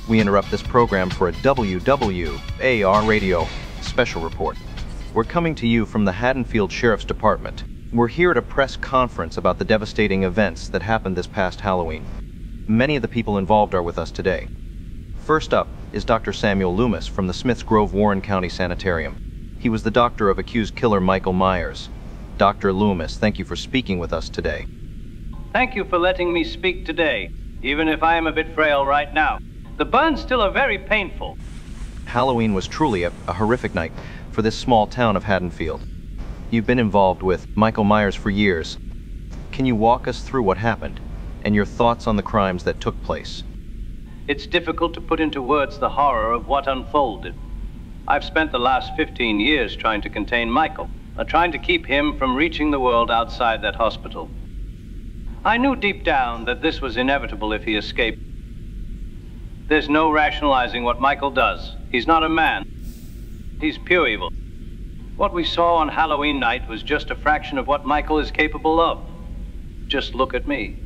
We interrupt this program for a WWAR radio special report. We're coming to you from the Haddonfield Sheriff's Department. We're here at a press conference about the devastating events that happened this past Halloween. Many of the people involved are with us today. First up is Dr. Samuel Loomis from the Smiths Grove Warren County Sanitarium. He was the doctor of accused killer Michael Myers. Dr. Loomis, thank you for speaking with us today. Thank you for letting me speak today, even if I am a bit frail right now. The burns still are very painful. Halloween was truly a horrific night for this small town of Haddonfield. You've been involved with Michael Myers for years. Can you walk us through what happened and your thoughts on the crimes that took place? It's difficult to put into words the horror of what unfolded. I've spent the last 15 years trying to contain Michael, trying to keep him from reaching the world outside that hospital. I knew deep down that this was inevitable if he escaped. There's no rationalizing what Michael does. He's not a man. He's pure evil. What we saw on Halloween night was just a fraction of what Michael is capable of. Just look at me.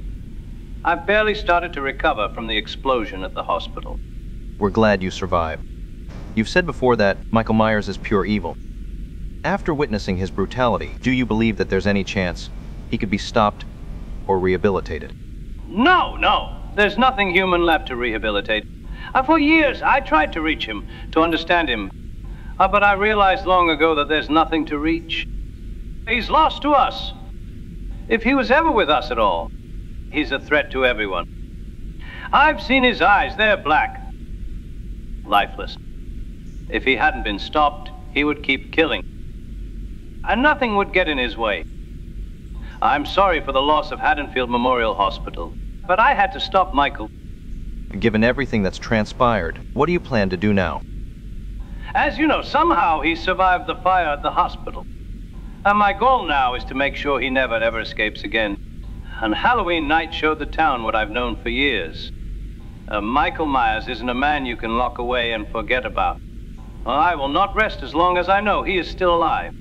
I've barely started to recover from the explosion at the hospital. We're glad you survived. You've said before that Michael Myers is pure evil. After witnessing his brutality, do you believe that there's any chance he could be stopped or rehabilitated? No. There's nothing human left to rehabilitate. For years, I tried to reach him, to understand him. But I realized long ago that there's nothing to reach. He's lost to us. If he was ever with us at all, he's a threat to everyone. I've seen his eyes, they're black. Lifeless. If he hadn't been stopped, he would keep killing. And nothing would get in his way. I'm sorry for the loss of Haddonfield Memorial Hospital, but I had to stop Michael. Given everything that's transpired, what do you plan to do now? As you know, somehow he survived the fire at the hospital. And my goal now is to make sure he never, ever escapes again. And Halloween night showed the town what I've known for years. Michael Myers isn't a man you can lock away and forget about. Well, I will not rest as long as I know he is still alive.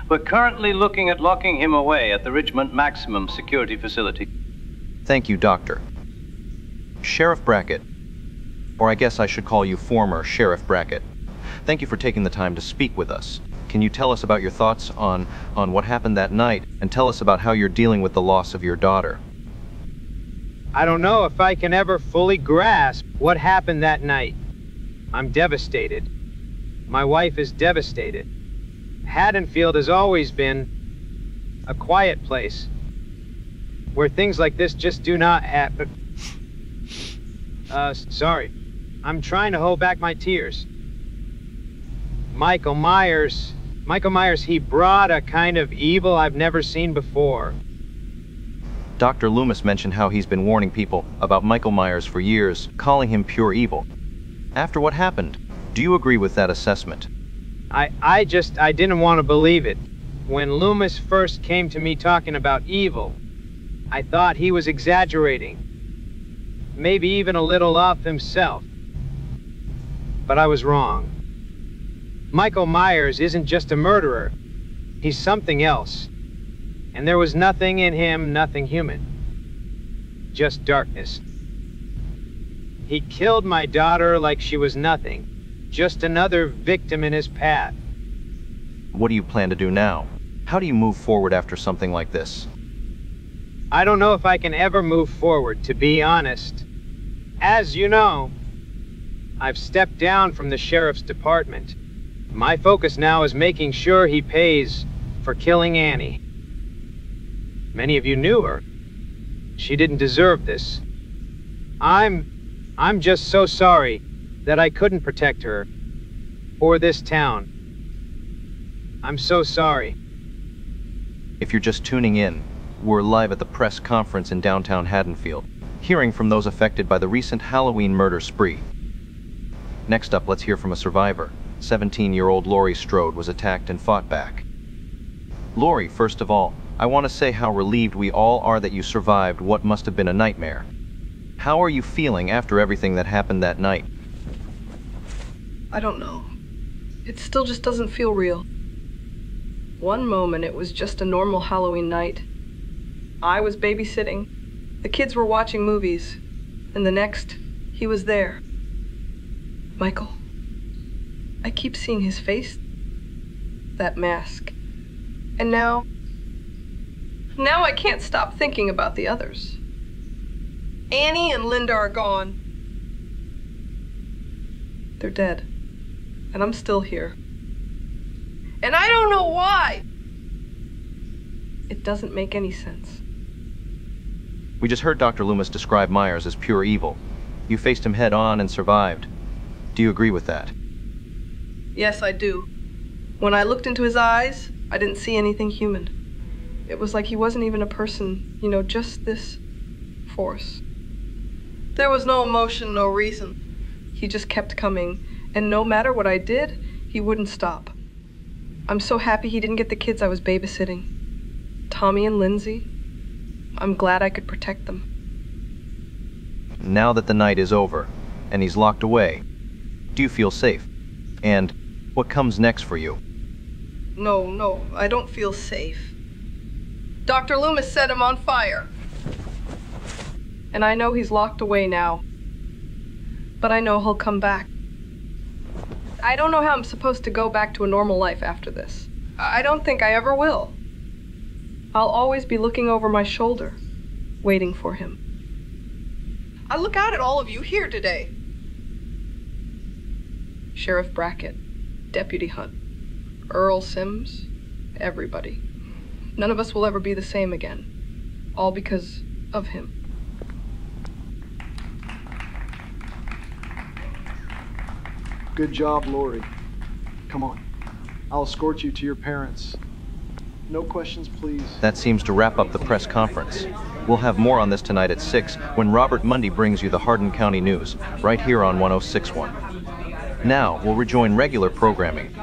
We're currently looking at locking him away at the Richmond Maximum Security Facility. Thank you, Doctor. Sheriff Brackett, or I guess I should call you former Sheriff Brackett, thank you for taking the time to speak with us. Can you tell us about your thoughts on what happened that night, and tell us about how you're dealing with the loss of your daughter? I don't know if I can ever fully grasp what happened that night. I'm devastated. My wife is devastated. Haddonfield has always been a quiet place where things like this just do not happen. Sorry. I'm trying to hold back my tears. Michael Myers, he brought a kind of evil I've never seen before. Dr. Loomis mentioned how he's been warning people about Michael Myers for years, calling him pure evil. After what happened, do you agree with that assessment? I didn't want to believe it. When Loomis first came to me talking about evil, I thought he was exaggerating. Maybe even a little off himself. But I was wrong. Michael Myers isn't just a murderer. He's something else. And there was nothing in him, nothing human. Just darkness. He killed my daughter like she was nothing. Just another victim in his path. What do you plan to do now? How do you move forward after something like this? I don't know if I can ever move forward, to be honest. As you know, I've stepped down from the sheriff's department. My focus now is making sure he pays for killing Annie. Many of you knew her. She didn't deserve this. I'm just so sorry that I couldn't protect her or this town. I'm so sorry. If you're just tuning in, we're live at the press conference in downtown Haddonfield, hearing from those affected by the recent Halloween murder spree. Next up, let's hear from a survivor. 17-year-old Laurie Strode was attacked and fought back. Laurie, first of all, I want to say how relieved we all are that you survived what must have been a nightmare. How are you feeling after everything that happened that night? I don't know. It still just doesn't feel real. One moment it was just a normal Halloween night. I was babysitting. The kids were watching movies. And the next, he was there. Michael, I keep seeing his face, that mask, and now I can't stop thinking about the others. Annie and Linda are gone. They're dead, and I'm still here. And I don't know why. It doesn't make any sense. We just heard Dr. Loomis describe Myers as pure evil. You faced him head on and survived. Do you agree with that? Yes, I do. When I looked into his eyes, I didn't see anything human. It was like he wasn't even a person, just this force. There was no emotion, no reason. He just kept coming, and no matter what I did, he wouldn't stop. I'm so happy he didn't get the kids I was babysitting. Tommy and Lindsay. I'm glad I could protect them. Now that the night is over, and he's locked away, do you feel safe? And what comes next for you? No, I don't feel safe. Dr. Loomis set him on fire. And I know he's locked away now. But I know he'll come back. I don't know how I'm supposed to go back to a normal life after this. I don't think I ever will. I'll always be looking over my shoulder, waiting for him. I look out at all of you here today. Sheriff Brackett, Deputy Hunt, Earl Sims, everybody. None of us will ever be the same again. All because of him. Good job, Laurie. Come on. I'll escort you to your parents. No questions, please. That seems to wrap up the press conference. We'll have more on this tonight at 6 when Robert Mundy brings you the Hardin County News, right here on 106.1. Now, we'll rejoin regular programming